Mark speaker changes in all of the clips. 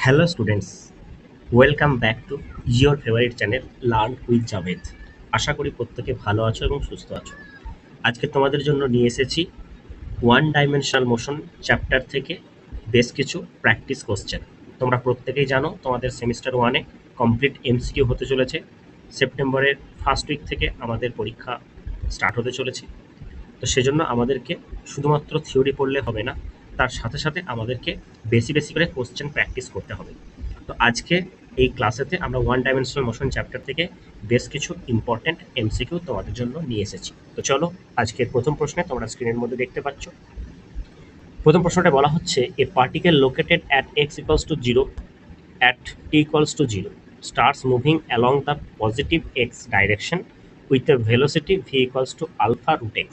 Speaker 1: Hello students, welcome back to your favourite channel learn with Javed. আশা করি প্রত্যেকে ভালো আছো এবং সুস্থ আছো। আজকে তোমাদের জন্য নিয়ে এসেছি ওয়ান ডাইমেনশনাল মোশন চ্যাপ্টার থেকে বেশ কিছু প্র্যাকটিস কোশ্চেন। তোমরা প্রত্যেকেই জানো তোমাদের সেমিস্টার ওয়ানে কমপ্লিট এমসিকিউ হতে চলেছে। সেপ্টেম্বরের ফার্স্ট উইক থেকে আমাদের পরীক্ষা স্টার্ট হতে চলেছে। তো সেজন্য আমাদেরকে শুধুমাত্র থিওরি পড়লে হবে না, তার সাথে সাথে আমাদেরকে বেশি বেশি করে কোশ্চেন প্র্যাকটিস করতে হবে। তো আজকে এই ক্লাসেতে আমরা ওয়ান ডাইমেনশনাল মোশন চ্যাপ্টার থেকে বেশ কিছু ইম্পর্টেন্ট এমসিকিউ তোমাদের জন্য নিয়ে এসেছি। তো চলো আজকের প্রথম প্রশ্নে তোমরা স্ক্রিনের মধ্যে দেখতে পাচ্ছ। প্রথম প্রশ্নটা বলা হচ্ছে, a particle located at x equals to zero at t equals to 0 starts moving along the positive x direction with a velocity v equals to alpha root x.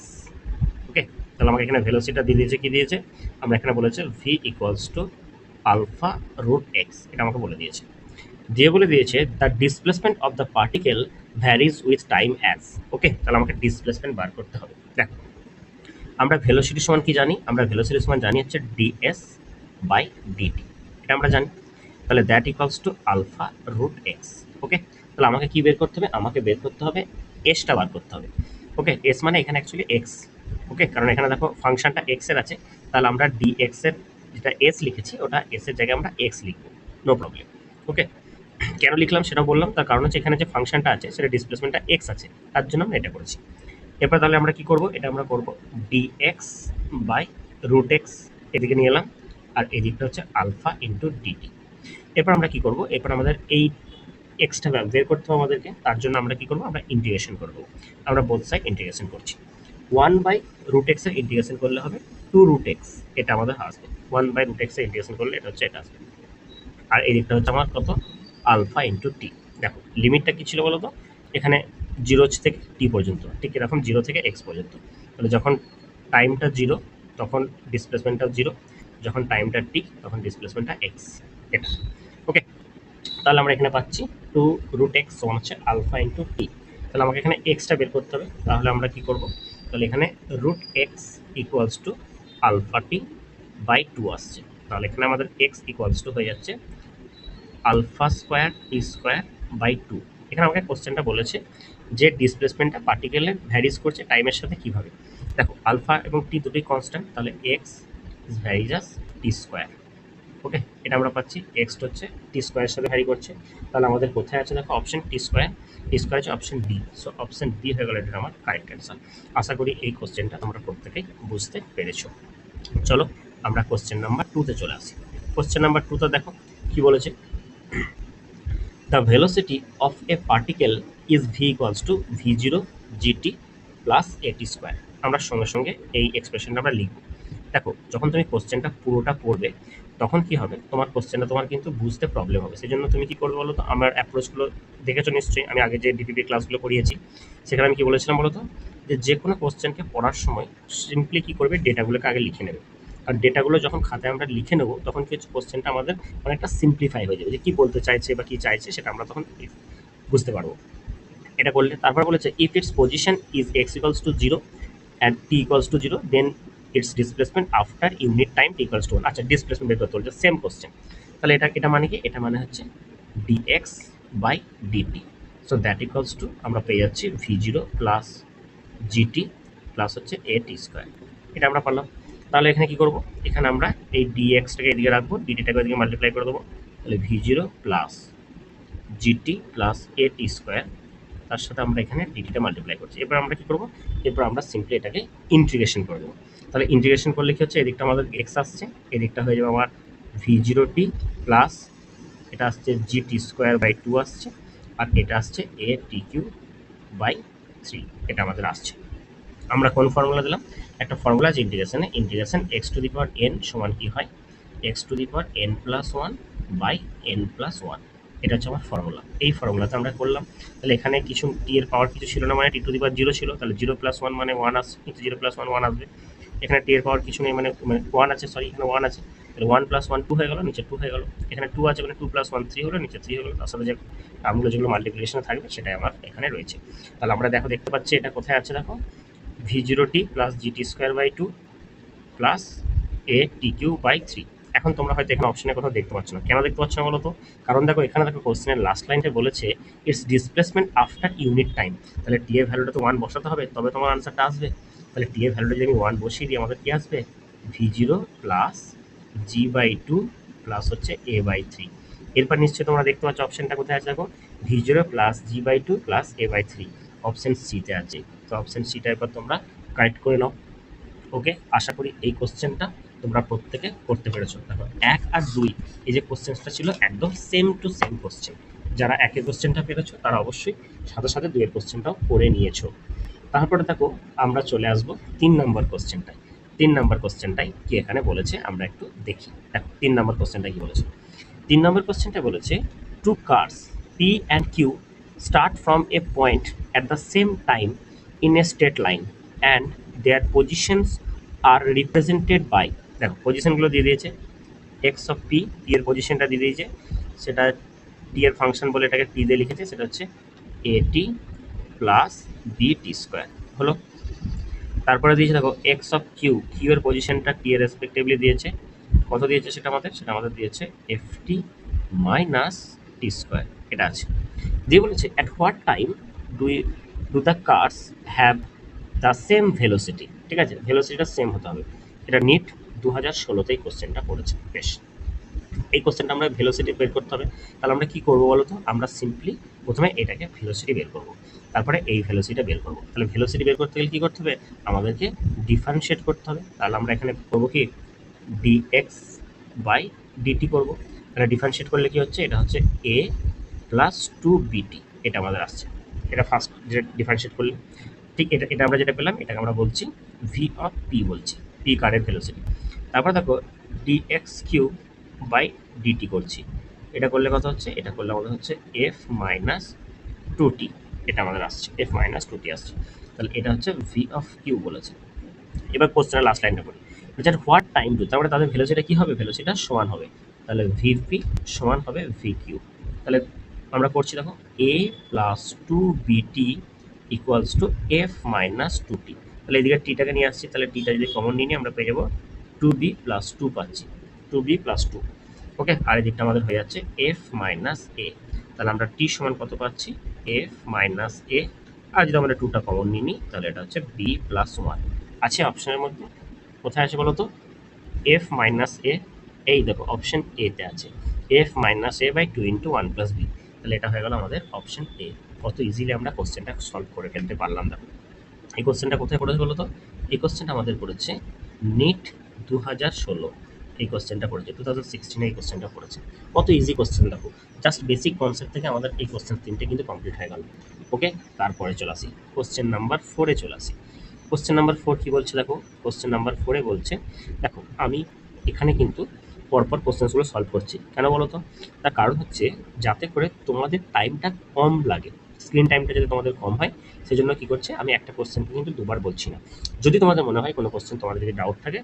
Speaker 1: ওকে, তাহলে আমাকে এখানে ভেলোসিটিটা দিয়ে দিয়েছে, কি দিয়েছে আমরা এখানে বলেছে v equals to alpha root x, এটা আমাকে বলে দিয়েছে। দিয়ে বলে দিয়েছে the displacement of the particle varies with time as. Okay, তাহলে আমাকে ডিসপ্লেসমেন্ট বার করতে হবে। দেখো, আমরা ভেলোসিটি সমান কি জানি? আমরা ভেলোসিটি সমান জানি হচ্ছে ds বাই dt, এটা আমরা জানি। তাহলে that equals to alpha root x. Okay, তাহলে আমাকে কি বের করতে হবে? আমাকে বের করতে হবে এসটা বার করতে হবে। ওকে, এস মানে এখানে অ্যাকচুয়ালি এক্স। ওকে, কারণ এখানে দেখো ফাংশনটা এক্স এর আছে, তাহলে আমরা ডি এক্স এর যেটা এস লিখেছি ওটা এস এর জায়গায় আমরা এক্স লিখবো, নো প্রবলেম। ওকে, কেন লিখলাম সেটা বললাম, তার কারণ হচ্ছে এখানে যে ফাংশনটা আছে সেটা ডিসপ্লেসমেন্টটা এক্স আছে, তার জন্য আমরা এটা করেছি। এরপর তাহলে আমরা কি করব? এটা আমরা করব dx বাই রুট এক্স, এদিকে নিয়ে এলাম, আর এদিকটা হচ্ছে আলফা ইন্টু ডিটি। এরপর আমরা কি করব? এরপর আমাদের এই এক্সটা বের করতে হবে আমাদেরকে, তার জন্য আমরা কি করব? আমরা ইন্টিগ্রেশন করব। আমরা বোথ সাইড ইন্টিগ্রেশন করছি। 1 বাই রুট এক্স এর ইন্টিগ্রেশন করলে হবে 2 রুট এক্স, এটা আমাদের আসবে। 1 বাই রুট এক্স এর ইন্টিগ্রেশন করলে এটা হচ্ছে এটা আসবে, আর এই দিকটা হচ্ছে আমার কত? Alpha into T. দেখো লিমিটটা কি ছিল বলো তো? এখানে 0 থেকে টি পর্যন্ত, ঠিক এরকম 0 থেকে এক্স পর্যন্ত। তাহলে যখন টাইমটা 0 তখন ডিসপ্লেসমেন্টটা 0, যখন টাইমটা টি তখন ডিসপ্লেসমেন্টটা এক্স, এটা। ওকে, তাহলে আমরা এখানে পাচ্ছি 2 রুট এক্স সমান হচ্ছে আলফা ইন্টু টি। তাহলে আমাকে এখানে এক্সটা বের করতে হবে, তাহলে আমরা কি করব? তাহলে এখানে root x equals to alpha t by 2 আসছে। তাহলে এখানে আমাদের এক্স ইকুয়ালস টু হয়ে যাচ্ছে alpha square t square by 2। এখানে আমাকে কোশ্চেনটা বলেছে যে ডিসপ্লেসমেন্টটা পার্টিকেলের ভ্যারিজ করছে টাইমের সাথে কিভাবে। দেখো আলফা এবং টি দুটোই কনস্ট্যান্ট, তাহলে x is varies as t square. Okay, এটা আমরা পাচ্ছি এক্স হচ্ছে টি স্কোয়ারের সাথে ভ্যারি করছে। তাহলে আমাদের কোথায় আছে? দেখো option t square, t square হচ্ছে option B. So option B হয়ে গেল এটা আমার কারেক্ট অ্যান্সার। আশা করি এই কোশ্চেনটা তোমরা প্রত্যেকেই বুঝতে পেরেছো। চলো আমরা কোশ্চেন নাম্বার 2-তে চলে আসি। কোশ্চেন নাম্বার 2তে দেখো কি বলেছে, the velocity of a particle is v equals to v0 gt plus at square। আমরা সঙ্গে সঙ্গে এই এক্সপ্রেশনটা আমরা লিখব। দেখো যখন তুমি কোশ্চেনটা পুরোটা পড়বে তখন কি হবে, তোমার কোশ্চেনটা তোমার কিন্তু বুঝতে প্রবলেম হবে। সেই জন্য তুমি কি করবে বলো তো? আমার অ্যাপ্রোচগুলো দেখেছো নিশ্চয়ই, আমি আগে যে ডিপিপি ক্লাসগুলো করিয়েছি সেখানে আমি কি বলেছিলাম বলো তো, যে কোনো কোশ্চেনকে পড়ার সময় সিম্পলি কি করবে, ডেটাগুলোকে আগে লিখে নেবে। আর ডেটাগুলো যখন খাতায় আমরা লিখে নেবো তখন কি হচ্ছে, কোশ্চেনটা আমাদের অনেকটা সিম্পলিফাই হয়ে যাবে, যে কী বলতে চাইছে বা কী চাইছে সেটা আমরা তখন বুঝতে পারবো। এটা করলে তারপর বলেছে if its position is x equals to 0 and t equals to 0 then its displacement after unit time t equals to 1। আচ্ছা, ডিসপ্লেসমেন্ট বের করতে বলছে, সেম কোশ্চেন। তাহলে এটা মানে কি? এটা মানে হচ্ছে dx by dt. So that equals to আমরা পেয়ে যাচ্ছি v0 প্লাস জিটি প্লাস হচ্ছে এ টি স্কোয়ার। এটা আমরা পারলাম। তাহলে এখানে কি করব? এখানে আমরা এই ডিএক্সটাকে এদিকে রাখবো, ডিটিটাকে এদিকে মাল্টিপ্লাই করে দেবো। তাহলে v0 plus GT plus a T square, তার সাথে আমরা এখানে ডিটিটা মাল্টিপ্লাই করছি। এরপর আমরা কি করব? এরপর আমরা সিম্পলি এটাকে ইন্টিগ্রেশন করে দেবো। তাহলে ইন্টিগ্রেশন করলে কি হচ্ছে, এদিকটা আমাদের এক্স আসছে, এদিকটা হয়ে যাবে আমার v0 টি প্লাস এটা আসছে জিটি স্কোয়ার বাই 2 আসছে, আর এটা আসছে এ টি কিউ বাই 3, এটা আমাদের আসছে। আমরা কোন ফর্মুলা দিলাম? একটা ফর্মুলা আছে ইন্টিগ্রেশনে, integration x to the power n সমান কি হয়, x to the power n plus 1 by n plus 1। এটা হচ্ছে আমার ফর্মুলা। এই ফর্মুলাতে আমরা করলাম। তাহলে এখানে কিছু টি এর পাওয়ার কিছু ছিল না, মানে টি টু দি পাওয়ার 0 ছিল, তাহলে 0 প্লাস 1 মানে 1 আসছে, কিন্তু 0 প্লাস 1 1 আসবে। এখানে টি এর পাওয়ার কিছু নেই, মানে 1 আছে, সরি এখানে 1 আছে, তাহলে 1 প্লাস 1 2 হয়ে গেল, নিচে 2 হয়ে গেল। এখানে 2 আছে মানে 2 প্লাস 1 3 হলো, নিচে 3 হলো। তার সাথে যে টার্মগুলো যেগুলো মাল্টিপ্লিকেশনে থাকবে সেটাই আমার এখানে রয়েছে। তাহলে আমরা দেখতে পাচ্ছি এটা কোথায় আছে, দেখো v0 t plus gt square by 2 plus a t cube by 3। এখন তোমরা হয়তো এখানে অপশনে কোথাও দেখতে পাচ্ছ না, কেন দেখতে পাচ্ছ না বলো তো? কারণ দেখো এখানে দেখো কোশ্চেনের লাস্ট লাইনটা বলেছে it's displacement after unit time. তাহলে টি এর ভ্যালুটা তো 1 বসাতে হবে, তবে তোমার আনসারটা আসবে। তাহলে টি এর ভ্যালুটা যদি আমি 1 বসিয়ে দিই, আমাদের কি আসবে? v0 প্লাস g/2 প্লাস হচ্ছে a/3। এরপর নিশ্চয়ই তোমরা দেখতে পাচ্ছ অপশনটা কোথায় আছে, দেখো v0 plus g/2 plus a/3 option সিতে আছে। তো অপশন সিটা এরপর তোমরা কারেক্ট করে নাও। ওকে, আশা করি এই কোশ্চেনটা তোমরা প্রত্যেকে করতে পেরেছো। দেখো 1 আর 2 এই যে কোশ্চেনটা ছিল একদম সেম টু সেম কোশ্চেন। যারা একের কোশ্চেনটা পেরেছো তারা অবশ্যই সাথে সাথে 2 এর কোশ্চেনটাও করে নিয়েছো। তারপরে দেখো আমরা চলে আসবো 3 নম্বর কোশ্চেনটায়। 3 নম্বর কোশ্চেনটাই কি এখানে বলেছে আমরা একটু দেখি। দেখো 3 নম্বর কোশ্চেনটা কি বলেছে। 3 নম্বর কোশ্চেনটা বলেছে two cars P and Q start from a point at the same time in a straight line and their positions are represented by, দেখো পজিশনগুলো দিয়ে দিয়েছে, এক্স অফ পি, পি এর পজিশনটা দিয়ে দিয়েছে, সেটা টি এর ফাংশন বলে এটাকে টি দিয়ে লিখেছে, সেটা হচ্ছে এ টি প্লাস বি টি স্কোয়ার হলো। তারপরে দিয়েছে দেখো এক্স অফ কিউ, কিউ এর পজিশনটা টি এর রেসপেক্টিভলি দিয়েছে, কত দিয়েছে সেটা আমাদের দিয়েছে f t minus t square, এটা আছে। দিয়ে বলেছে at what time do the cars have the same velocity, ঠিক আছে, ভেলোসিটিটা সেম হতে হবে। এটা নিট 2016তেই কোশ্চেনটা পড়েছে। বেশ, এই কোশ্চেনটা আমরা ভেলোসিটি বের করতে হবে। তাহলে আমরা কি করবো বলো তো? আমরা সিম্পলি প্রথমে এটাকে ভেলোসিটি বের করবো, তারপরে এই ভেলোসিটিটা বের করবো। তাহলে ভেলোসিটি বের করতে গেলে কী করতে হবে? আমাদেরকে ডিফারেন্সিয়েট করতে হবে। তাহলে আমরা এখানে করবো কি, ডিএক্স বাই ডিটি করবো। তাহলে ডিফারেন্সিয়েট করলে কি হচ্ছে, এটা হচ্ছে এ প্লাস 2bt, এটা আমাদের আসছে। এটা ফার্স্ট যেটা ডিফারেন্সিয়েট করলে ঠিক এটা এটা আমরা যেটা পেলাম এটাকে আমরা বলছি ভি অফ পি, বলছি পি কারের ভেলোসিটি। তারপর দেখো ডিএক্স কিউ বাই ডিটি করছি, এটা করলে কত হচ্ছে, এটা করলে আমাদের হচ্ছে এফ মাইনাস 2t, এটা আমাদের আসছে এফ মাইনাস 2t আসছে। তাহলে এটা হচ্ছে ভি অফ কিউ বলেছে। এবার কোশ্চেনের লাস্ট লাইনটা পড়ি, হোয়াট টাইম টু, তারপরে তাদের ভেলোসিটি কী হবে, ভেলোসিটিটা সমান হবে। তাহলে ভিপি সমান হবে ভি কিউ। তাহলে আমরা করছি দেখো a plus 2bt equals to f minus 2t। তাহলে এদিকে টিটাকে নিয়ে আসছি, তাহলে টিটা যদি কমন নিয়ে নিই আমরা পেয়ে যাবো 2b প্লাস 2 পাচ্ছি, 2b প্লাস 2। ওকে, আর এদিকটা আমাদের হয়ে যাচ্ছে এফ মাইনাস এ। তাহলে আমরা টি সমান কত পাচ্ছি, এফ মাইনাস এ। আর যদি আমরা 2টা কমন নিয়ে নিই তাহলে এটা হচ্ছে বি প্লাস 1 আছে অপশনের মধ্যে। কোথায় আছে বলো তো? এফ মাইনাস এ, এই দেখো অপশন এতে আছে f minus a by 2 into 1 plus b. তাহলে এটা হয়ে গেল আমাদের অপশন এ। কত ইজিলি আমরা কোশ্চেনটা সলভ করে ফেলতে পারলাম। দেখো এই কোশ্চেনটা কোথায় পড়েছে বলো তো? এই কোশ্চেনটা আমাদের পড়েছে নিট 2016, এই কোশ্চেনটা পড়েছে 2016 এই কোশ্চেনটা পড়েছে। কত ইজি কোশ্চেন দেখো, জাস্ট বেসিক কনসেপ্ট থেকে আমাদের এই কোশ্চেন 3টে কিন্তু কমপ্লিট হয়ে গেল। ওকে, তারপরে চলে আসি কোশ্চেন নাম্বার 4-এ চলে আসি। কোশ্চেন নাম্বার 4 কি বলছে দেখো, কোশ্চেন নাম্বার 4-এ বলছে, দেখো আমি এখানে কিন্তু পরপর কোশ্চেনগুলো সলভ করছি, কেন বলো তো? তার কারণ হচ্ছে যাতে করে তোমাদের টাইমটা কম লাগে, স্ক্রিন টাইমটা যাতে তোমাদের কম হয়, সেই জন্য কী করছে, আমি একটা কোশ্চেনকে কিন্তু দুবার বলছি না। যদি তোমাদের মনে হয় কোনো কোশ্চেন তোমাদের যদি ডাউট থাকে,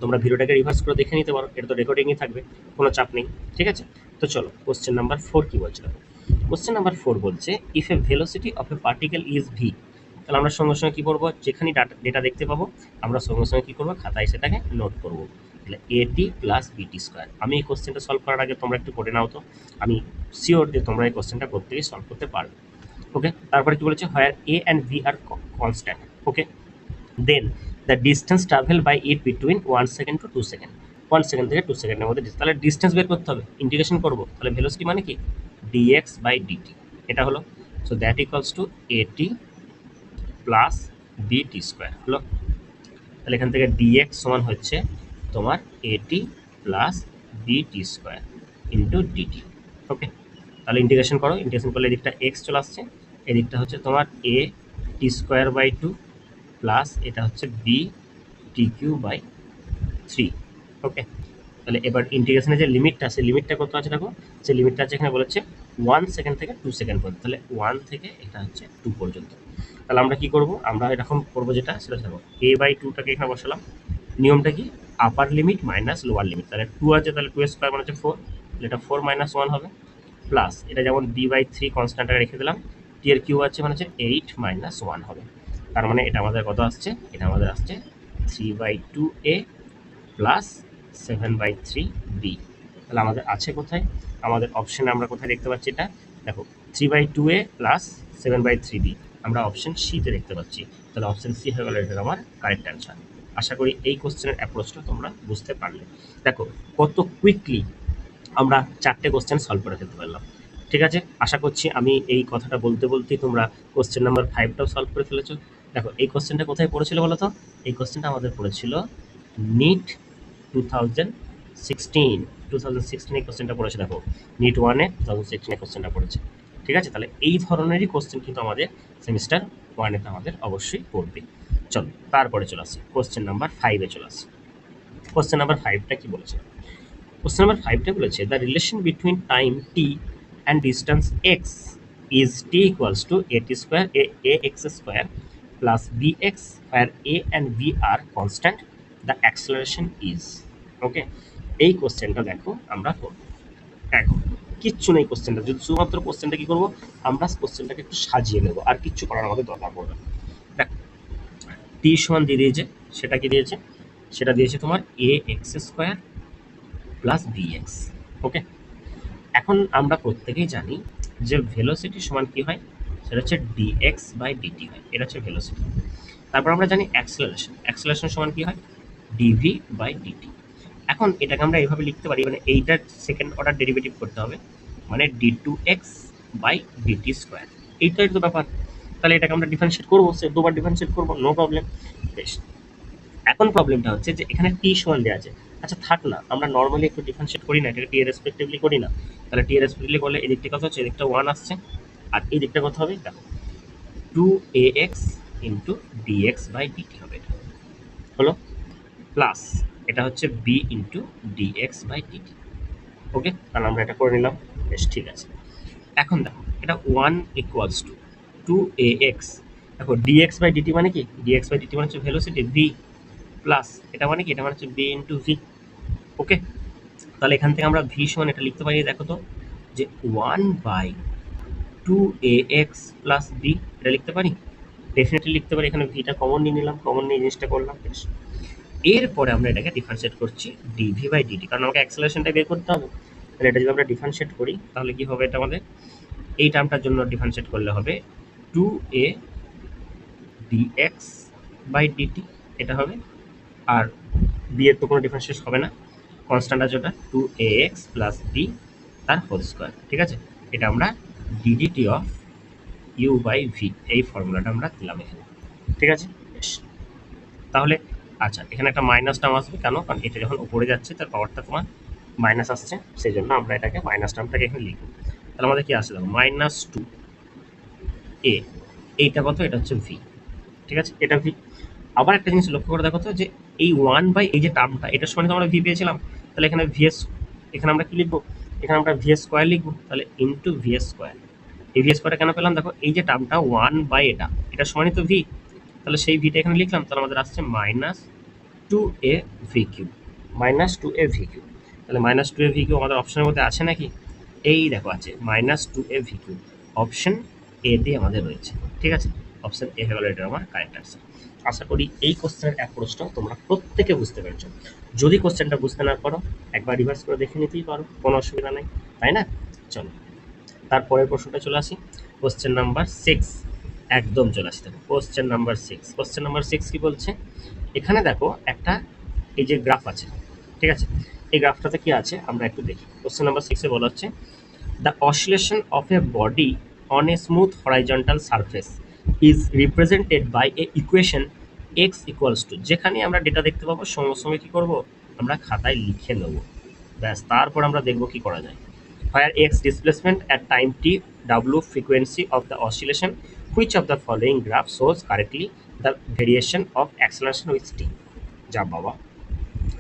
Speaker 1: তোমরা ভিডিওটাকে রিভার্স করে দেখে নিতে পারো, এটা তো রেকর্ডিংই থাকবে, কোনো চাপ নেই, ঠিক আছে? তো চলো কোশ্চেন নাম্বার 4 কি বলছে দেখো। কোশ্চেন নাম্বার 4 বলছে if A velocity of a particle is V. তাহলে আমরা সঙ্গে সঙ্গে কী করবো, যেখানে ডেটা দেখতে পাবো আমরা সঙ্গে সঙ্গে কী করবো, খাতায় সেটাকে নোট করবো। তাহলে এটি প্লাস বিটি স্কোয়ার। আমি এই কোশ্চেনটা সলভ করার আগে তোমরা একটু করে নাও তো, আমি শিওর যে তোমরা এই কোশ্চেনটা প্রত্যেকেই সলভ করতে পারবে। ওকে, তারপরে কি বলেছে, where a and v are constant. Okay, then the distance travel by it between 1 second to 2 second, 1 second থেকে 2 সেকেন্ডের মধ্যে। তাহলে ডিস্টেন্স বের করতে হবে, ইন্টিগ্রেশন করবো। তাহলে ভেলোসিটি মানে কি, ডিএক্স বাই ডিটি, এটা হলো। সো দ্যাট ইকুয়ালস টু এটি প্লাস বিটি স্কোয়ার হলো। তাহলে এখান থেকে ডিএক্স সমান হচ্ছে তোমার এটি প্লাস বিটি স্কোয়ার ইন্টু ডিটি। ওকে, তাহলে ইন্টিগ্রেশন করো, ইন্টিগ্রেশন করলে এদিকটা এক্স চলে আসছে, এদিকটা হচ্ছে তোমার এ টি স্কোয়ার বাই 2 প্লাস এটা হচ্ছে বি টি কিউ বাই 3। ওকে, তাহলে এবার ইন্টিগ্রেশনের যে লিমিটটা আছে, লিমিটটা কত আছে দেখো, যে লিমিটটা আছে এখানে বলেছে 1 সেকেন্ড থেকে 2 সেকেন্ড পর্যন্ত। তাহলে 1 থেকে এটা হচ্ছে 2 পর্যন্ত। তাহলে আমরা কি করব, আমরা এরকম করবো যেটা সেটা দেখো এ বাই 2টাকে এখানে বসালাম। নিয়মটা কি, আপার লিমিট মাইনাস লোয়ার লিমিট। তাহলে 2 আছে, তাহলে 2 স্কোয়ার মানে হচ্ছে 4, এটা 4 মাইনাস 1 হবে, প্লাস এটা যেমন বি বাই 3 কনস্ট্যান্টটাকে রেখে দিলাম, টি এর কিউ আছে মানে হচ্ছে 8 মাইনাস 1 হবে। তার মানে এটা আমাদের কত আসছে, এটা আমাদের আসছে 3/2a প্লাস 7/3b। তাহলে আমাদের আছে কোথায়? আমাদের অপশনে আমরা কোথায় দেখতে পাচ্ছি এটা? দেখো 3/2a প্লাস 7/3b আমরা অপশন সিতে দেখতে পাচ্ছি। তাহলে অপশন সি হয়ে গেল এটা আমার কারেক্ট অ্যান্সার। আশা করি এই কোশ্চেনের অ্যাপ্রোচটা তোমরা বুঝতে পারলে। দেখো কত কুইকলি আমরা 4টে কোশ্চেন সলভ করে ফেলতে পারলাম। ঠিক আছে, আশা করছি আমি এই কথাটা বলতে বলতেই তোমরা কোশ্চেন নাম্বার 5টাও সলভ করে ফেলেছো। দেখো এই কোশ্চেনটা কোথায় পড়েছিল বলো তো? এই কোশ্চেনটা আমাদের পড়েছিল নিট 2016 এই কোশ্চেনটা পড়েছে। দেখো নিট 1-এ 2016 কোশ্চেনটা পড়েছে। ঠিক আছে, তাহলে এই ধরনেরই কোশ্চেন কিন্তু আমাদের সেমিস্টার 1-এতে আমাদের অবশ্যই পড়বে। চলো তারপরে চলে আসি কোশ্চেন নাম্বার 5-এ চলে আসি। কোশ্চেন নাম্বার 5টা কি বলেছে? কোশ্চেন নাম্বার 5টা বলেছে the relation between time t and distance x is t equals to at square a x square plus b x where a and b are constant the acceleration is. Okay, এই কোশ্চেনটা দেখো আমরা করবো এখন। কিচ্ছু নেই কোশ্চেনটা, যদি শুধুমাত্র কোশ্চেনটা কি করবো, আমরা কোশ্চেনটাকে একটু সাজিয়ে নেবো, আর কিচ্ছু করার আমাদের দরকার পড়বে না। দেখ টি সমান দিয়ে দিয়েছে, সেটা কি দিয়েছে? সেটা দিয়েছে তোমার a x square plus b x. Okay, এখন আমরা প্রত্যেকেই জানি যে ভেলোসিটি সমান কি হয়? সেটা হচ্ছে ডিএক্স বাই ডিটি হয়, এটা হচ্ছে ভেলোসিটি। তারপর আমরা জানি অ্যাক্সেলারেশন, অ্যাক্সেলারেশন সমান কি হয়? Dv by dt. এখন এটাকে আমরা এইভাবে লিখতে পারি, মানে এইটার সেকেন্ড অর্ডার ডেরিভেটিভ করতে হবে, মানে d two x by dt square. এইটাই তো ব্যাপার। তাহলে এটাকে আমরা ডিফারেন্সিয়েট করবো, সে দুবার ডিফারেন্সিয়েট করবো, নো প্রবলেম। বেশ, এখন প্রবলেমটা হচ্ছে যে এখানে টি সমান দেওয়া আছে। আচ্ছা থাক না, আমরা নর্মালি একটু ডিফারেন্সিয়েট করি না, এটাকে টি এর রেসপেক্টিভলি করি না। তাহলে টি এর রেসপেক্টিভলি করলে এই দিকটা কত হচ্ছে? এদিকটা 1 আসছে, আর এই দিকটা কত হবে? দেখো 2ax into dx by DT হবে, এটা হলো প্লাস এটা হচ্ছে b into dx by dt. Okay, তাহলে আমরা এটা করে নিলাম। বেশ ঠিক আছে, এখন দেখো এটা 1 ইকুয়ালস টু 2ax। দেখো ডিএক্স বাই ডিটি মানে কি? ডিএক্স বাই ডিটি মানে হচ্ছে ভেলোসিটি ভি, প্লাস এটা মানে কি? এটা মানে হচ্ছে বি ইন্টু ভি। ওকে, তাহলে এখান থেকে আমরা ভি সমান এটা লিখতে পারি, দেখো তো, যে 1/2ax প্লাস বি, এটা লিখতে পারি, ডেফিনেটলি লিখতে পারি। এখানে ভিটা কমন নিয়ে নিলাম, কমন নিয়ে জিনিসটা করলাম। বেশ, এরপরে আমরা এটাকে ডিফারেন্সিয়েট করছি ডিভি বাই ডিটি, কারণ আমাকে অ্যাক্সেলারেশনটা বের করতে হবে। তাহলে এটা যদি আমরা ডিফারেন্সিয়েট করি তাহলে কি হবে? এটা আমাদের এই টার্মটার জন্য ডিফারেন্সিয়েট করলে হবে 2a ডিএক্স বাই ডিটি, এটা হবে। আর বি এর তো কোনো ডিফারেন্সিয়েট হবে না, কনস্ট্যান্ট আছে ওটা 2ax প্লাস বি তার হোল স্কোয়ার। ঠিক আছে, এটা আমরা d dt of u by v, এই ফর্মুলাটা আমরা দিলাম এখানে। ঠিক আছে, বেশ, তাহলে আচ্ছা এখানে একটা মাইনাস টার্ম আসবে, কেন? কারণ এটা যখন উপরে যাচ্ছে তার পাওয়ারটা তোমার মাইনাস আসছে, সেই জন্য আমরা এটাকে মাইনাস টার্মটাকে এখানে লিখব। তাহলে আমাদের কি আসছে? দেখো -2a, এইটা কত? এটা হচ্ছে ভি। ঠিক আছে, এটা ভি। আবার একটা জিনিস লক্ষ্য করে দেখো তো, যে এই 1 বাই এই যে টার্মটা, এটার সমান তো আমরা ভি পেয়েছিলাম, তাহলে এখানে ভিএস, এখানে আমরা কি লিখবো? এখানে আমরা ভিএস স্কোয়ার লিখবো, তাহলে ইন্টু ভিএস স্কোয়ার। এই ভিএস স্কোয়ারটা কেন পেলাম? দেখো এই যে টার্মটা 1 বাই এটা সমানই তো ভি, তাহলে সেই ভিটা এখানে লিখলাম। তাহলে আমাদের আসছে -2a V Q, -2a V Q. তাহলে -2a ভি কিউ আমাদের অপশনের মধ্যে আছে নাকি? এই দেখো আছে, -2a V Q option A তে আমাদের রয়েছে। ঠিক আছে, অপশন এ হয়ে গেল এটা আমার কারেক্ট অ্যান্সার। আশা করি এই কোশ্চেনের অ্যাপ্রোচটা তোমরা প্রত্যেকে বুঝতে পেরেছো। যদি কোশ্চেনটা বুঝতে না পারো একবার রিভার্স করে দেখে নিতেই পারো, কোনো অসুবিধা নেই, তাই না? চলো তারপরের প্রশ্নটা চলে আসি, কোশ্চেন নাম্বার 6। একদম চলে আসি, দেখো কোশ্চেন নাম্বার 6। কোশ্চেন নাম্বার 6 কি বলছে? এখানে দেখো একটা এই যে গ্রাফ আছে, ঠিক আছে, এই গ্রাফটাতে কি আছে আমরা একটু দেখি। কোশ্চেন নাম্বার 6 এ বলা হচ্ছে the oscillation of a body on a smooth horizontal surface is represented by a equation x equals to, যেখানে আমরা ডেটা দেখতে পাবো সঙ্গে সঙ্গে কি করব? আমরা খাতায় লিখে নেব, ব্যাস। তারপর আমরা দেখব কি করা যায়। where x displacement at time t, w frequency of the oscillation, which of the following graph shows correctly the variation of acceleration with t। যা বাবা,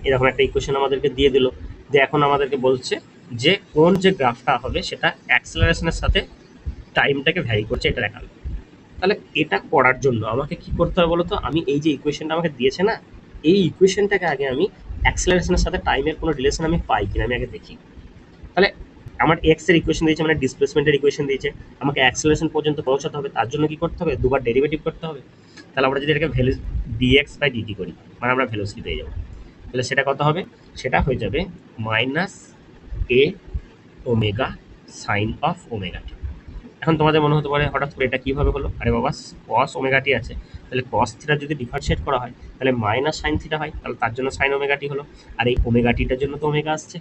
Speaker 1: এরকম একটা ইকুয়েশন আমাদেরকে দিয়ে দিল, যে এখন আমাদেরকে বলছে যে কোন যে গ্রাফটা হবে সেটা অ্যাক্সেলারেশনের সাথে টাইমটাকে ভ্যারি করছে, এটা দেখালো। তাহলে এটা করার জন্য আমাকে কি করতে হবে বলো তো? আমি এই যে ইকুয়েশনটা আমাকে দিয়েছে না, এই ইকুয়েশনটাকে আগে আমি অ্যাক্সেলারেশনের সাথে টাইমের কোনো রিলেশন আমি পাই কিনা আমি আগে দেখি। তাহলে আমার এক্স এর ইকুয়েশন দিয়েছে, মানে ডিসপ্লেসমেন্টের ইকুয়েশন দিয়েছে, আমাকে অ্যাক্সেলারেশন পর্যন্ত পৌঁছাতে হবে, তার জন্য কি করতে হবে? দুবার ডেরিভেটিভ করতে হবে। তাহলে আমরা যদি এটাকে ডিএক্স বাই ডিটি করি, মানে আমরা ভেলোসিটি পেয়ে যাবো। তাহলে সেটা কত হবে? সেটা হয়ে যাবে minus a omega sine of omega t. এখন তোমাদের মনে হতে পারে হঠাৎ করে এটা কিভাবে হলো, আরে বাবা কস ওমেগা টি আছে, তাহলে কস থিটা যদি ডিফারেন্সিয়েট করা হয় তাহলে মাইনাস সাইন থিটা হয়, তাহলে তার জন্য সাইন ওমেগা টি হলো, আর এই ওমেগা টিটার জন্য তো ওমেগা আসছে।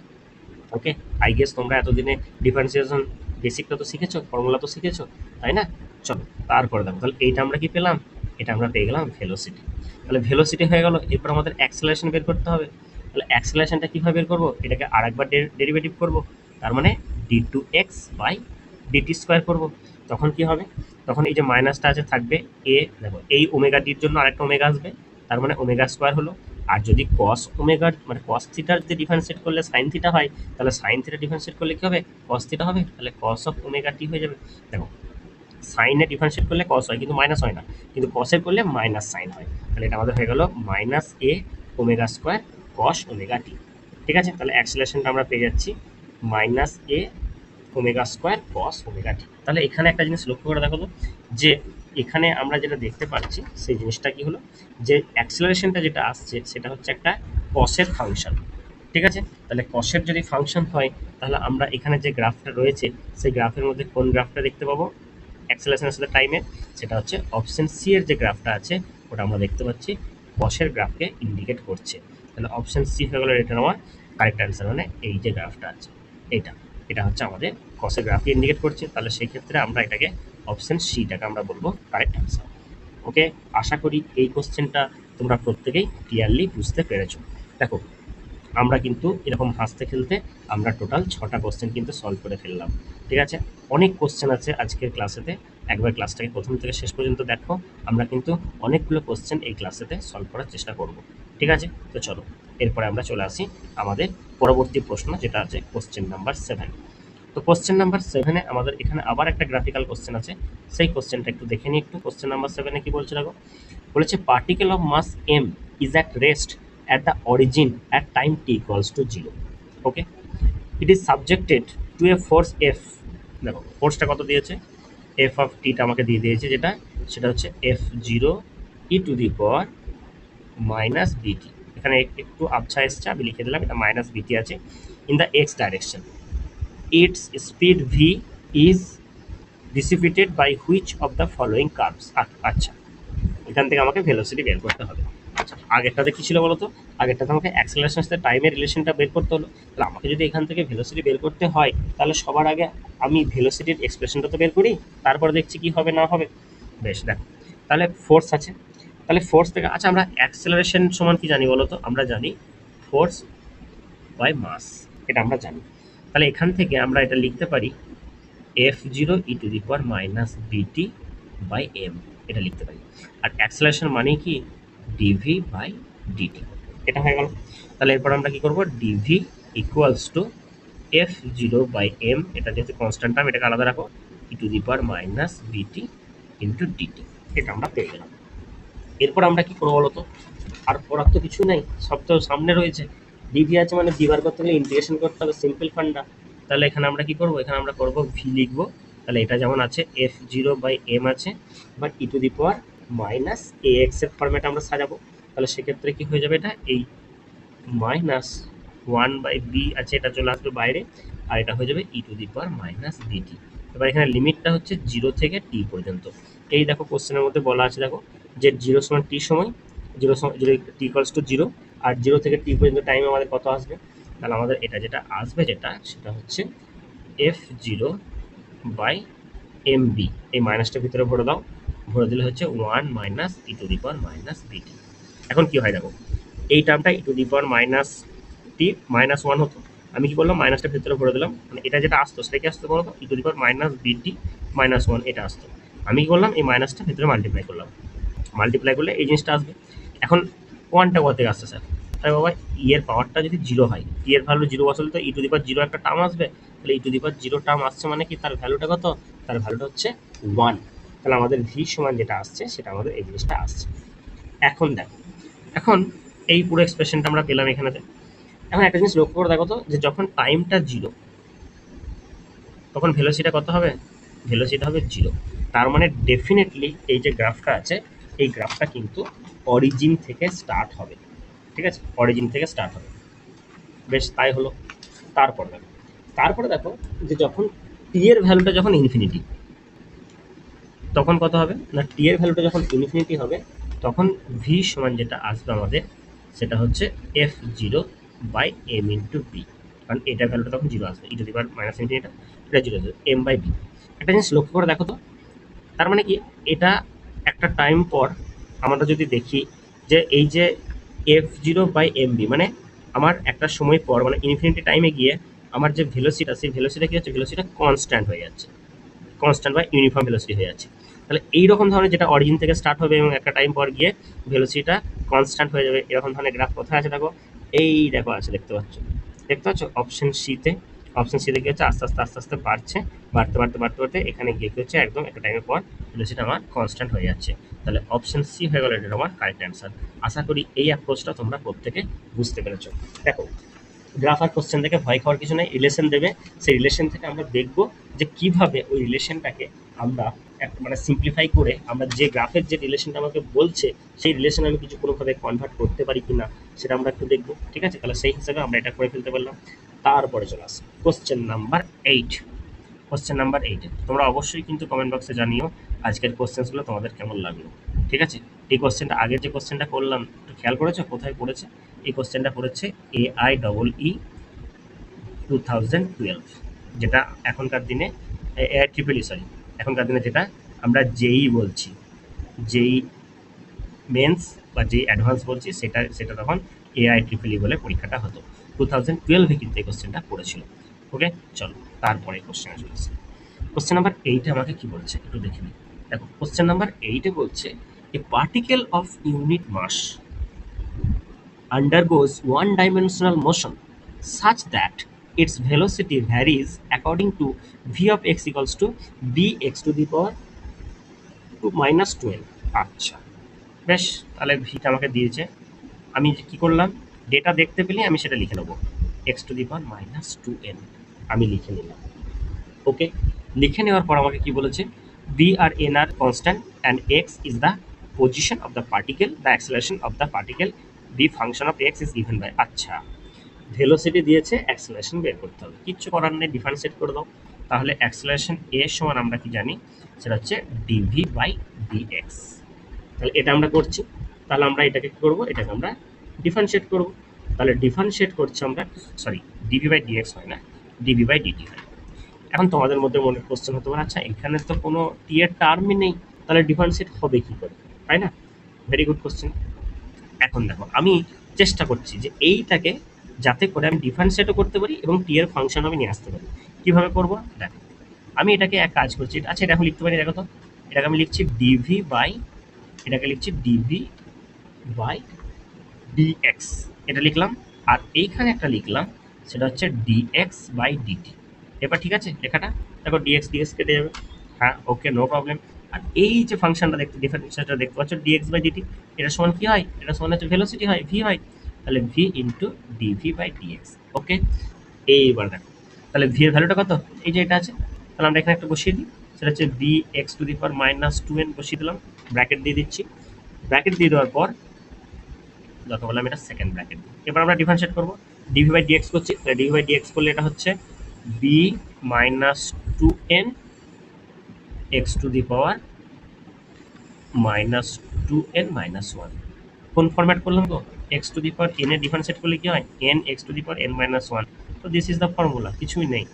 Speaker 1: ওকে, আই গেস তোমরা এতদিনে ডিফারেন্সিয়েশন বেসিকটা তো শিখেছো, ফর্মুলা তো শিখেছো, তাই না? চলো তারপরে দেখো, তাহলে এইটা আমরা কি পেলাম, এটা আমরা পেয়ে গেলাম ভেলোসিটি। তাহলে ভেলোসিটি হয়ে গেল, এরপর আমাদের অ্যাক্সেলারেশন বের করতে হবে। তাহলে অ্যাক্সেলারেশনটা কীভাবে বের করবো, এটাকে আরেকবার ডেরিভেটিভ করবো, তার মানে d two x by dt square করবো। তখন কি হবে, তখন এই যে মাইনাসটা আছে থাকবে এ, দেখো এই ওমেগা টির জন্য আরেকটা ওমেগা আসবে, তার মানে ওমেগা স্কোয়ার হলো। আর যদি কস ওমেগার মানে কস থিটার যদি ডিফারেন্সিয়েট করলে সাইন থিটা হয়, তাহলে সাইন থিটা ডিফারেন্সিয়েট করলে কি হবে, কস থিটা হবে, তাহলে কস অফ ওমেগা টি হয়ে যাবে। দেখো সাইনে ডিফারেন্সিয়েট করলে কস হয় কিন্তু মাইনাস হয় না, কিন্তু কসের করলে মাইনাস সাইন হয়, তাহলে এটা আমাদের হয়ে গেল minus a omega square cos omega t. ঠিক আছে, তাহলে অ্যাক্সেলারেশনটা আমরা পেয়ে যাচ্ছি minus a omega square cos omega t. তাহলে এখানে একটা জিনিস লক্ষ্য করে দেখো তো, যে এখানে আমরা যেটা দেখতে পাচ্ছি সেই জিনিসটা কি হলো, যে অ্যাক্সেলারেশনটা যেটা আসছে সেটা হচ্ছে একটা কসের ফাংশন। ঠিক আছে, তাহলে কসের যদি ফাংশন হয় তাহলে আমরা এখানে যে গ্রাফটা রয়েছে সেই গ্রাফের মধ্যে কোন গ্রাফটা দেখতে পাবো অ্যাক্সেলারেশনের সাথে টাইমের, সেটা হচ্ছে অপশন সি এর যে গ্রাফটা আছে ওটা আমরা দেখতে পাচ্ছি কসের গ্রাফকে ইন্ডিকেট করছে। তাহলে অপশন সি হয়ে গেল এটা আমার কারেক্ট অ্যান্সার, মানে এই যে গ্রাফটা আছে এটা, এটা হচ্ছে আমাদের কসের গ্রাফকে ইন্ডিকেট করছে। তাহলে সেই ক্ষেত্রে আমরা এটাকে অপশন সিটাকে আমরা বলবো কারেক্ট অ্যান্সার। ওকে, আশা করি এই কোশ্চেনটা তোমরা প্রত্যেকেই ক্লিয়ারলি বুঝতে পেরেছো। দেখো আমরা কিন্তু এরকম হাসতে খেলতে আমরা টোটাল 6টা কোশ্চেন কিন্তু সলভ করে ফেললাম। ঠিক আছে, অনেক কোশ্চেন আছে আজকের ক্লাসেতে, একবার ক্লাসটাকে প্রথম থেকে শেষ পর্যন্ত দেখো, আমরা কিন্তু অনেকগুলো কোশ্চেন এই ক্লাসেতে সলভ করার চেষ্টা করব। ঠিক আছে, তো চলো এরপরে আমরা চলে আসি আমাদের পরবর্তী প্রশ্ন, যেটা আছে কোশ্চেন নাম্বার 7। তো কোশ্চেন নাম্বার 7-এ আমাদের এখানে আবার একটা গ্রাফিক্যাল কোশ্চেন আছে, সেই কোশ্চেনটা একটু দেখে নিই একটু। কোশ্চেন নাম্বার 7-এ কি বলছে দেখো, বলেছে particle of mass m is at rest at the origin at time t equals to 0. Okay, it is subjected to a force f। দেখো ফোর্সটা কত দিয়েছে, f অফ টিটা আমাকে দিয়ে দিয়েছে, যেটা সেটা হচ্ছে f0 e two the power minus বিটি। এখানে একটু আবছা এসছে, আমি লিখে দিলাম এটা মাইনাস বিটি আছে, in the x direction. It's speed v is dissipated by which of the following curves। আচ্ছা, এখান থেকে আমাকে ভেলোসিটি বের করতে হবে। আচ্ছা, আগেরটাতে কি ছিল বলো তো, আগেরটাতে আমাকে অ্যাক্সেলারেশনের সাথে টাইমের রিলেশনটা বের করতে হলো, তাহলে আমাকে যদি এখান থেকে ভেলোসিটি বের করতে হয় তাহলে সবার আগে আমি ভেলোসিটির এক্সপ্রেশনটা তো বের করি, তারপর দেখছি কি হবে না হবে। বেশ, দেখো তাহলে ফোর্স আছে, তাহলে ফোর্স থেকে আচ্ছা আমরা অ্যাক্সেলারেশন সমান কি জানি বলো তো, আমরা জানি ফোর্স বাই মাস, এটা আমরা জানি। তাহলে এখান থেকে আমরা এটা লিখতে পারি f0 e two the power minus বিটি বাই এম, এটা লিখতে পারি। আর অ্যাক্সেলারেশন মানে কি ডিভি বাই ডিটি, এটা হয়ে গেল। তাহলে এরপর আমরা কি করব, dv equals to f0 by m, এটা যেহেতু কনস্ট্যান্ট টার্ম এটাকে আলাদা রাখো, e to the power minus bt into dt, এটা আমরা পেয়ে গেলাম। এরপর আমরা কি করবো বলতো, আর পড়ার তো কিছু নেই, সব তো সামনে রয়েছে। ডিভি আছে মানে ডি বার করতে গেলে ইন্টিগ্রেশন করতে হবে, সিম্পল ফান্ডা। তাহলে এখানে আমরা কি করব, এখানে আমরা করব ভি লিখবো। তাহলে এটা যেমন আছে f0 বাই এম আছে, but E to the power minus A x এর ফরম্যাটে আমরা সাজাবো। তাহলে সেক্ষেত্রে কি হয়ে যাবে, এটা এই মাইনাস 1/b আছে, এটা চলে আসবে বাইরে, আর এটা হয়ে যাবে ই টু দি পাওয়ার মাইনাস বিটি। এবার এখানে লিমিটটা হচ্ছে 0 থেকে টি পর্যন্ত। এই দেখো কোশ্চেনের মধ্যে বলা আছে, দেখো যে 0 সমান টি সময়, 0 টি ইকুয়ালস টু 0, আর 0 থেকে টি পর্যন্ত টাইম আমাদের কত আসবে, তাহলে আমাদের এটা যেটা আসবে যেটা সেটা হচ্ছে f0 বাই mb। এই মাইনাসটার ভিতরে ভরে দাও, ভরে দিলে হচ্ছে 1 minus e to the power minus bt. এখন কি হয় দেখো, এই টার্মটা e to the power minus t minus 1 হতো, আমি কি করলাম মাইনাসটার ভিতরে ভরে দিলাম, মানে এটা যেটা আসতো সেটা কি আসতো বলো তো, ই টু দি পাওয়ার মাইনাস বিটি মাইনাস 1 এটা আসতো, আমি কি করলাম এই মাইনাসটা ভিতরে মাল্টিপ্লাই করলাম, মাল্টিপ্লাই করলে এই জিনিসটা আসবে। এখন ওয়ানটা কোথা থেকে আসছে স্যার, তাই বাবা ই এর পাওয়ারটা যদি 0 হয়, টি এর ভ্যালু 0 বসালে তো ই টু দি পাওয়ার 0 একটা টার্ম আসবে, তাহলে ই টু দি পাওয়ার 0 টার্ম আসছে মানে কি তার ভ্যালুটা কত, তার ভ্যালুটা হচ্ছে 1। তাহলে আমাদের ভি সমান যেটা আসছে সেটা আমাদের এই জিনিসটা আসছে। এখন দেখো, এখন এই পুরো এক্সপ্রেশনটা আমরা পেলাম এখানেতে। এখন একটা জিনিস লক্ষ্য করে দেখো তো, যে যখন টাইমটা 0 তখন ভেলোসিটিটা কত হবে, ভেলোসিটি হবে 0। তার মানে ডেফিনেটলি এই যে গ্রাফটা আছে এই গ্রাফটা কিন্তু অরিজিন থেকে স্টার্ট হবে। ঠিক আছে, অরিজিন থেকে স্টার্ট হবে। বেশ, তাই হলো। তারপরে দেখো যে যখন টি এর ভ্যালুটা যখন ইনফিনিটি, তখন কত হবে না, টি এর ভ্যালুটা যখন ইনফিনিটি হবে তখন ভি সমান যেটা আসবে আমাদের সেটা হচ্ছে f zero by m into b, কারণ এটার ভ্যালুটা তখন জিরো আসবে, e to the power minus infinity, এটা জিরো আসবে, এম বাই বি। একটা জিনিস লক্ষ্য করে দেখো তো, তার মানে কি, এটা একটা টাইম পর আমরা যদি দেখি যে এই যে f zero by m b, মানে আমার একটা সময় পর মানে ইনফিনিটি টাইমে গিয়ে আমার যে ভেলোসিটি, সেই ভেলোসিটি কি হচ্ছে, ভেলোসিটি কনস্ট্যান্ট হয়ে যাচ্ছে, কনস্ট্যান্ট বা ইউনিফর্ম ভেলোসিটি হয়ে যাচ্ছে। তাহলে এইরকম ধরনের যেটা অরিজিন থেকে স্টার্ট হবে এবং একটা টাইম পর গিয়ে ভেলোসিটিটা কনস্ট্যান্ট হয়ে যাবে, এরকম ধরনের গ্রাফ কোথায় আছে দেখো, এই দেখো আছে, দেখতে পাচ্ছ অপশন সিতে। অপশন সিতে কি হচ্ছে, আস্তে আস্তে আস্তে আস্তে বাড়ছে, বাড়তে এখানে গিয়ে কি হচ্ছে, একদম একটা টাইমের পর ভেলোসিটি আমার কনস্ট্যান্ট হয়ে যাচ্ছে। তাহলে অপশন সি হয়ে গেল এটা আমার কারেক্ট অ্যান্সার। আশা করি এই অ্যাপ্রোচটা তোমরা প্রত্যেকে বুঝতে পেরেছো। দেখো, গ্রাফ আর কোশ্চেন থেকে ভয় খাওয়ার কিছু নেই, রিলেশন দেবে, সেই রিলেশন থেকে আমরা দেখব যে কিভাবে ওই রিলেশনটাকে আমরা মানে সিম্পলিফাই করে আমরা যে গ্রাফের যে রিলেশনটা আমাকে বলছে সেই রিলেশন আমি কিছু কোনোভাবে কনভার্ট করতে পারি কি না সেটা আমরা একটু দেখবো। ঠিক আছে, তাহলে সেই হিসাবে আমরা এটা করে ফেলতে পারলাম। তারপরে চলে আসি কোশ্চেন নাম্বার 8। কোশ্চেন নাম্বার 8 তোমরা অবশ্যই কিন্তু কমেন্ট বক্সে জানিও আজকের কোশ্চেনগুলো তোমাদের কেমন লাগলো। ঠিক আছে, এই কোশ্চেনটা, আগের যে কোশ্চেনটা করলাম একটু খেয়াল করেছো কোথায় পড়েছে? এই কোশ্চেনটা পড়েছে AI EE 2012, যেটা এখনকার দিনে AI ট্রিপল সরি, এখনকার দিনে যেটা আমরা জেই বলছি, জেই মেন্স বা যেই অ্যাডভান্স বলছি, সেটা সেটা তখন AI ট্রিপল বলে পরীক্ষাটা হতো। 2012 কিন্তু এই কোশ্চেনটা পড়েছিল। ওকে, চলো তারপরে কোশ্চেনে চলে আসি। কোশ্চেন নাম্বার 8 আমাকে কি বলছে একটু দেখে নিই। দেখো, কোশ্চেন নাম্বার 8 বলছে a particle of unit mass undergoes one-dimensional motion such that its velocity varies according to v of x equals to bx to the power to minus 12। আচ্ছা, বেশ, তাহলে ভিটা আমাকে দিয়েছে, আমি কি করলাম, ডেটা দেখতে পেলে আমি সেটা লিখে নেবো, x to the power minus 2n আমি লিখে নিলাম। ওকে, লিখে নেওয়ার পর আমাকে কি বলেছে, বি আর n are constant and x is the position of the particle, the acceleration of the particle, b function of x is given by. আচ্ছা, ভেলোসিটি দিয়েছে, অ্যাক্সেলারেশন বের করতে হবে, কিচ্ছু করার নেই, ডিফারেন্সিয়েট করে দাও। তাহলে অ্যাক্সেলারেশন এ সমান আমরা কি জানি, সেটা হচ্ছে ডিভি বাই ডিএক্স। তাহলে এটা আমরা করছি, তাহলে আমরা এটাকে কি করবো, এটাকে আমরা ডিফারেন্সিয়েট করবো। তাহলে ডিফারেন্সিয়েট করছি আমরা, সরি, ডিভি বাই ডিএক্স হয় না, ডিভি বাই ডিটি হয়। এখন তোমাদের মধ্যে মনে কোশ্চেন হতে পারে, আচ্ছা এখানে তো কোনো টি এর টার্মই নেই, তাহলে ডিফারেন্সিয়েট হবে কি করে, তাই না? Very good question. এখন দেখো, আমি চেষ্টা করছি যে এইটাকে যাতে করে আমি ডিফারেন্সিয়েটও করতে পারি এবং টি এর ফাংশন আমি নিয়ে আসতে পারি। কিভাবে করবো দেখো, আমি এটাকে এক কাজ করছি, আচ্ছা এটা এখন লিখতে পারি, দেখো তো, এটাকে আমি লিখছি ডিভি বাই, এটাকে লিখছি ডিভি বাই ডিএক্স, এটা লিখলাম। আর এইখানে একটা লিখলাম, সেটা হচ্ছে ডিএক্স বাই ডিটি। এবার ঠিক আছে লেখাটা, দেখো ডিএক্স ডিএক্স কেটে যাবে, হ্যাঁ ওকে, নো প্রবলেম। আর এই যে ফাংশনটা দেখতে, ডিফারেন্সিয়েটটা দেখতে পাচ্ছ, ডিএক্স বাই ডিটি, এটা সমান কি হয়, এটা সমান হচ্ছে ভেলোসিটি হয়, ভি হয়, তাহলে v into dv by dx. Okay, এইবার দেখো, তাহলে ভি এর ভ্যালুটা কত, এই যে এটা আছে, তাহলে আমরা এখানে একটা বসিয়ে দিই, সেটা হচ্ছে b x to the power minus 2n বসিয়ে দিলাম, ব্র্যাকেট দিয়ে দিচ্ছি। ব্র্যাকেট দিয়ে দেওয়ার পর দরকার বললাম এটা সেকেন্ড ব্র্যাকেট দিই। এবার আমরা ডিফারেন্সিয়েট করবো, ডিভি বাই ডিএক্স করছি, তাহলে ডিভি বাই ডিএক্স করলে এটা হচ্ছে b minus 2n x to the power minus 2n minus 1। কোন ফরম্যাট করলাম তো, x to the power n এর ডিফারেন্সিয়েট করলে কি হয়, n x to the power n minus 1। তো দিস ইজ দ্য ফর্মুলা, কিছুই নেই।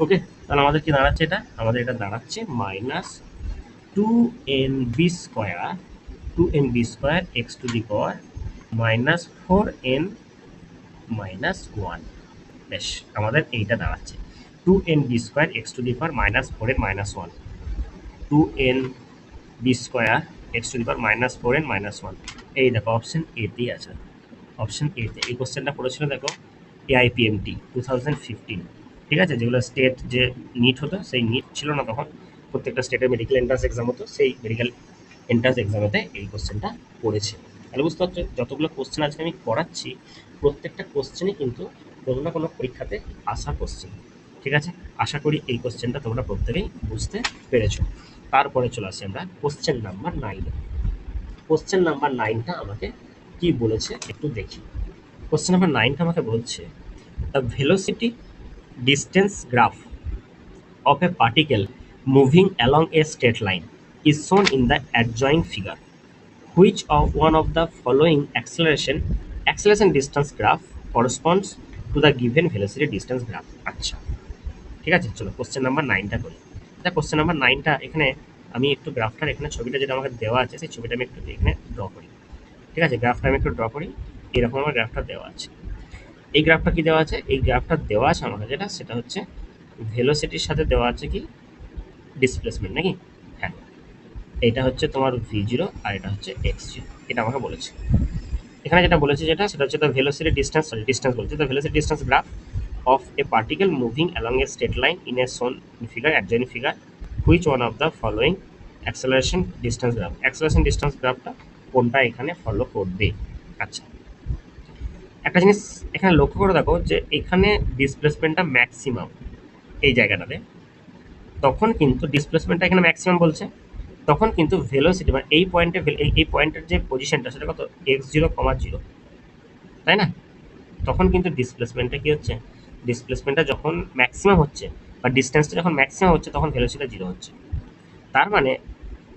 Speaker 1: ওকে, তাহলে আমাদের কি দাঁড়াচ্ছে, এটা আমাদের এটা দাঁড়াচ্ছে minus 2nb² 2nb² x to the power minus 4n minus 1। বেশ, আমাদের এইটা দাঁড়াচ্ছে 2nb² x to the power minus 4n minus 1, 2nb² x to the power minus 4n minus 1। এই দেখো অপশন এতেই আছে, অপশন এতে এই কোশ্চেনটা পড়েছিল দেখো AIPMT 2015। ঠিক আছে, যেগুলো স্টেট যে নিট হতো, সেই নিট ছিল না তখন, প্রত্যেকটা স্টেটের মেডিকেল এন্ট্রান্স এক্সাম হতো, সেই মেডিকেল এন্ট্রান্স এক্সামেতে এই কোশ্চেনটা পড়েছে। তাহলে বুঝতে পারছো, যতগুলো কোশ্চেন আজকে আমি করাচ্ছি প্রত্যেকটা কোশ্চেনই কিন্তু কোনো না কোনো পরীক্ষাতে আসা কোশ্চেন। ঠিক আছে, আশা করি এই কোশ্চেনটা তোমরা প্রত্যেকেই বুঝতে পেরেছো। তারপরে চলে আসি আমরা কোশ্চেন নাম্বার 9। কোশ্চেন নাম্বার 9টা আমাকে কি বলেছে একটু দেখি। কোশ্চেন নাম্বার 9টা আমাকে বলছে the velocity distance graph of a particle moving along a straight line is shown in the adjoint figure. Which of one of the following acceleration distance graph corresponds to the given velocity distance graph? আচ্ছা, ঠিক আছে, চলো question number 9টা করি। Question number 9টা এখানে আমি একটু গ্রাফটার এখানে ছবিটা যেটা আমাকে দেওয়া আছে সেই ছবিটা আমি একটু এখানে ড্র করি। ঠিক আছে, গ্রাফটা আমি একটু ড্র করি। এরকম আমার গ্রাফটা দেওয়া আছে। এই গ্রাফটা কি দেওয়া আছে? এই গ্রাফটা দেওয়া আছে আমাকে যেটা, সেটা হচ্ছে ভেলোসিটির সাথে দেওয়া আছে কি ডিসপ্লেসমেন্ট, নাকি? হ্যাঁ, এটা হচ্ছে তোমার v0 আর এটা হচ্ছে x0, এটা আমাকে বলেছে। এখানে যেটা বলেছে সেটা হচ্ছে দ্য ভেলোসিটি ডিস্টেন্স বলছে, the velocity distance graph of a particle moving along a straight line in a shown figure adjoint figure, which one of the following acceleration distance গ্রাফটা কোনটা এখানে ফলো করবে? আচ্ছা, একটা জিনিস এখানে লক্ষ্য করে দেখো যে এখানে ডিসপ্লেসমেন্টটা ম্যাক্সিমাম এই জায়গাটাতে, তখন কিন্তু ডিসপ্লেসমেন্টটা এখানে ম্যাক্সিমাম বলছে, তখন কিন্তু ভেলোসিটি মানে এই পয়েন্টের যে পজিশনটা সেটা কত, x0, 0, তাই না? তখন কিন্তু ডিসপ্লেসমেন্টটা কি হচ্ছে, ডিসপ্লেসমেন্টটা যখন ম্যাক্সিমাম হচ্ছে বা ডিস্টেন্সটা যখন ম্যাক্সিমাম হচ্ছে তখন ভেলোসিটিটা 0 হচ্ছে। তার মানে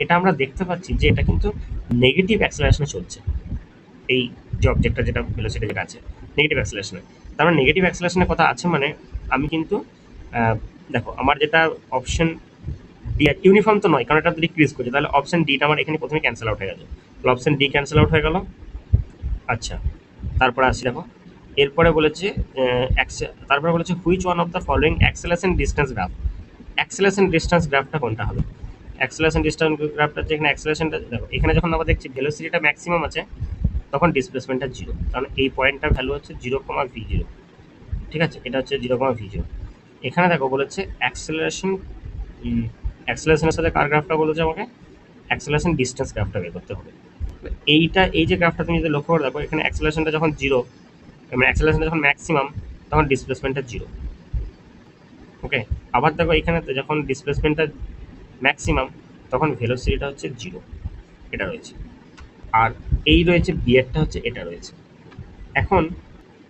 Speaker 1: এটা আমরা দেখতে পাচ্ছি যে এটা কিন্তু নেগেটিভ অ্যাক্সেলারেশনে চলছে, এই যে অবজেক্টটা যেটা ভেলোসিটি যেটা আছে নেগেটিভ অ্যাক্সেলারেশনে। তার মানে নেগেটিভ অ্যাক্সেলারেশনের কথা আছে, মানে আমি কিন্তু দেখো আমার যেটা অপশন ডি ইউনিফর্ম তো নয়, কারণ এটা ডিক্রিজ করছে, তাহলে অপশন ডিটা আমার এখানে প্রথমে ক্যান্সেল আউট হয়ে গেছে, তাহলে অপশন ডি ক্যান্সেল আউট হয়ে গেল। আচ্ছা, তারপরে আসি দেখো, এরপরে বলেছে তারপরে বলেছে which one of the following acceleration distance গ্রাফটা কোনটা হবে? অ্যাক্সেলারেশন ডিস্টেন্স গ্রাফটা যেখানে অ্যাক্সেলারেশনটা দেখো, এখানে যখন আমরা দেখছি ভেলোসিটিটা ম্যাক্সিমাম আছে তখন ডিসপ্লেসমেন্টটা 0, কারণ এই পয়েন্টটার ভ্যালু হচ্ছে 0,v0। ঠিক আছে, এটা হচ্ছে 0,v0। এখানে দেখো বলেছে অ্যাক্সেলারেশনের সাথে কার গ্রাফটা বলেছে আমাকে, অ্যাক্সেলারেশন ডিস্টেন্স গ্রাফটা বের করতে হবে। এই যে গ্রাফটা তুমি যদি লক্ষ্য করে দেখো, এখানে অ্যাক্সেলারেশনটা যখন 0 মানে অ্যাক্সেলারেশনটা যখন ম্যাক্সিমাম তখন ডিসপ্লেসমেন্টটা 0। ওকে, আবার দেখো এখানে যখন ডিসপ্লেসমেন্টটা ম্যাক্সিমাম তখন ভেলোসিটিটা হচ্ছে 0, এটা রয়েছে। আর এই রয়েছে বি এরটা হচ্ছে এটা রয়েছে। এখন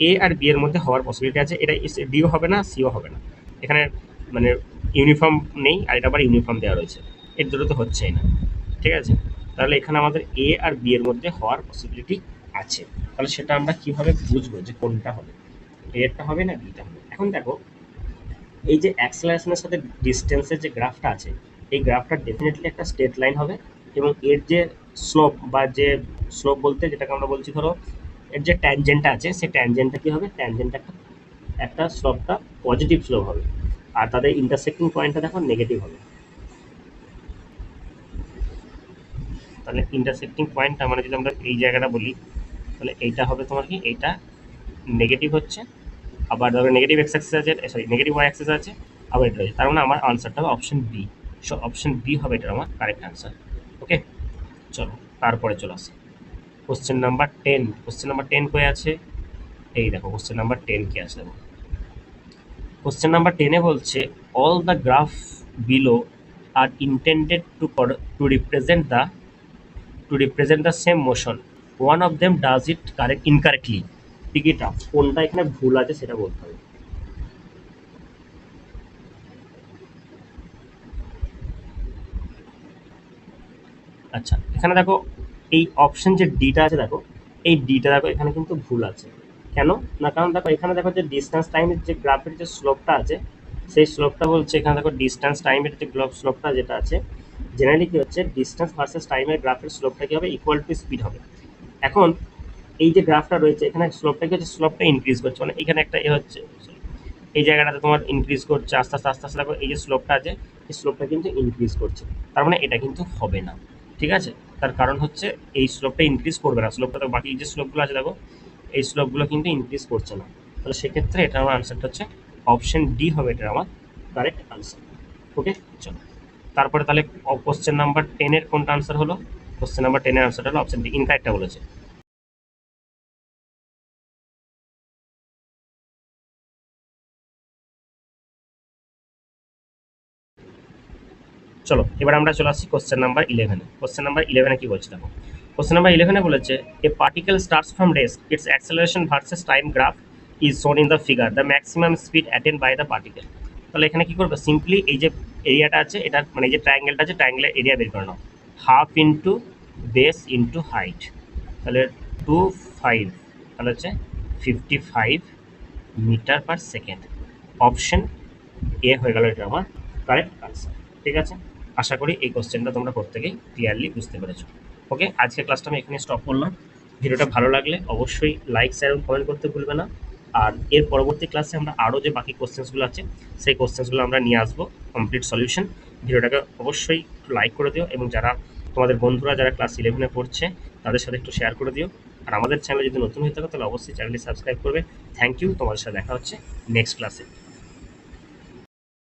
Speaker 1: এ আর বি এর মধ্যে হওয়ার পসিবিলিটি আছে, এটা ডিও হবে না, সিও হবে না। এখানে মানে ইউনিফর্ম নেই, আর এটা আবার ইউনিফর্ম দেওয়া রয়েছে, এর দুটো তো হচ্ছেই না। ঠিক আছে, তাহলে এখানে আমাদের এ আর বি এর মধ্যে হওয়ার পসিবিলিটি আছে। তাহলে সেটা আমরা কিভাবে বুঝবো যে কোনটা হবে, এরটা হবে না বিটা হবে? এখন দেখো, এই যে অ্যাক্সেলারেশনের সাথে ডিস্টেন্সের যে গ্রাফটা আছে, এই গ্রাফটা ডেফিনেটলি একটা স্ট্রেট লাইন হবে, এবং এর যে স্লোপ বলতে যেটাকে আমরা বলছি, ধরো এর যে ট্যানজেন্টটা আছে সেই ট্যানজেন্টটা কি হবে, ট্যানজেন্টটা একটা স্লোপটা পজিটিভ স্লোপ হবে, আর তাদের ইন্টারসেক্টিং পয়েন্টটা দেখো নেগেটিভ হবে। তাহলে ইন্টারসেক্টিং পয়েন্টটা মানে যদি আমরা এই জায়গাটা বলি, তাহলে এইটা হবে তোমার কি, এইটা নেগেটিভ হচ্ছে, আবার ধরো নেগেটিভ এক্স অ্যাক্সিস আছে, নেগেটিভ ওয়াই অ্যাক্সিস আছে, আবার এটা রয়েছে। তার মানে আমার আনসারটা হবে option B. So option B হবে এটা আমার কারেক্ট আনসার। ওকে, চলো তারপরে চলে আসি কোশ্চেন নাম্বার 10। কোশ্চেন নাম্বার 10 কয়ে আছে, এই দেখো কোশ্চেন নাম্বার 10 কি আছে দেখো। কোশ্চেন নাম্বার 10-এ বলছে all the graph below are intended to represent the same motion. One of them does it incorrectly. Pick it up. কোনটা এখানে ভুল আছে সেটা বলতে হবে। আচ্ছা, এখানে দেখো এই অপশন যে ডিটা আছে দেখো, এই ডিটা দেখো এখানে কিন্তু ভুল আছে। কেন না, কারণ দেখো এখানে দেখো যে ডিস্টেন্স টাইমের যে গ্রাফের যে স্লোপটা আছে, সেই স্লোপটা বলছে এখানে দেখো ডিস্টেন্স টাইমের যে স্লোপটা যেটা আছে, জেনারেলি কি হচ্ছে ডিস্টেন্স ভার্সেস টাইমের গ্রাফের স্লোপটা কি হবে, ইকুয়াল টু স্পিড হবে। এখন এই যে গ্রাফটা রয়েছে এখানে স্লোপটা কি হচ্ছে, স্লোপটা ইনক্রিজ করছে, মানে এখানে একটা হচ্ছে এই জায়গাটাতে তোমার ইনক্রিজ করছে আস্তে আস্তে আস্তে আস্তে, দেখো এই যে স্লোপটা আছে এই স্লোপটা কিন্তু ইনক্রিজ করছে, তার মানে এটা কিন্তু হবে না। ঠিক আছে, তার কারণ হচ্ছে এই স্লোপটা ইনক্রিজ করবে না, স্লোপটা তো বাকি যে স্লোপগুলো আছে দেখো এই স্লোপগুলো কিন্তু ইনক্রিজ করছে না। তাহলে সেক্ষেত্রে এটা আমার আনসারটা হচ্ছে অপশন ডি হবে, এটা আমার কারেক্ট আনসার। ওকে, চলো তারপরে তাহলে কোশ্চেন নাম্বার 10-এর কোনটা আনসার হলো? কোশ্চেন নাম্বার 10-এর আনসারটা হলো অপশন ডি, ইনকারেক্টটা বলেছে। চলো এবার আমরা চলে আসছি কোশ্চেন নাম্বার 11-এ। কোশ্চেন নাম্বার 11-এ কি বলছে দেখো, কোশ্চেন নাম্বার 11-এ বলেছে a particle starts from rest, its acceleration versus time graph is shown in the figure the maximum speed attained by the particle. তাহলে এখানে কি করবে, সিম্পলি এই যে এরিয়াটা আছে এটা মানে এই যে ট্রায়াঙ্গেলটা আছে ট্রায়াঙ্গেলের এরিয়া বের করে নাও, half into base into height, তাহলে 25, তাহলে হচ্ছে 55 metre per second. Option A হয়ে গেল এটা আমার কারেক্ট আনসার। ঠিক আছে, আশা করি এই কোশ্চেনটা তোমরা প্রত্যেকেই ক্লিয়ারলি বুঝতে পেরেছো। ওকে, আজকের ক্লাসটা আমি এখানে স্টপ করলাম। ভিডিওটা ভালো লাগলে অবশ্যই লাইক শেয়ার এবং কমেন্ট করতে ভুলবে না। আর এর পরবর্তী ক্লাসে আমরা আরও যে বাকি কোশ্চেন্সগুলো আছে সেই কোশ্চেন্সগুলো আমরা নিয়ে আসবো কমপ্লিট সলিউশন। ভিডিওটাকে অবশ্যই একটু লাইক করে দিও এবং যারা তোমাদের বন্ধুরা যারা ক্লাস 11-এ পড়ছে তাদের সাথে একটু শেয়ার করে দিও। আর আমাদের চ্যানেলে যদি নতুন হয়ে থাকো তাহলে অবশ্যই চ্যানেলটি সাবস্ক্রাইব করবে। থ্যাংক ইউ, তোমাদের সাথে দেখা হচ্ছে নেক্সট ক্লাসে।